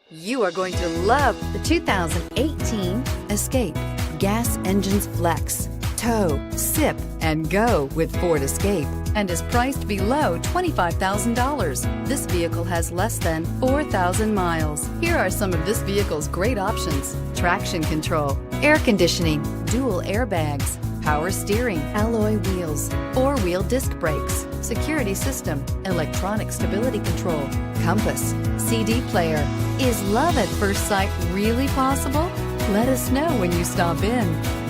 You are going to love the 2018 Escape. Gas engines flex, tow, sip, and go with Ford Escape, and is priced below $25,000. This vehicle has less than 4,000 miles. Here are some of this vehicle's great options: traction control, air conditioning, dual airbags, power steering, alloy wheels, four-wheel disc brakes, security system, electronic stability control, compass, CD player. Is love at first sight really possible? Let us know when you stop in.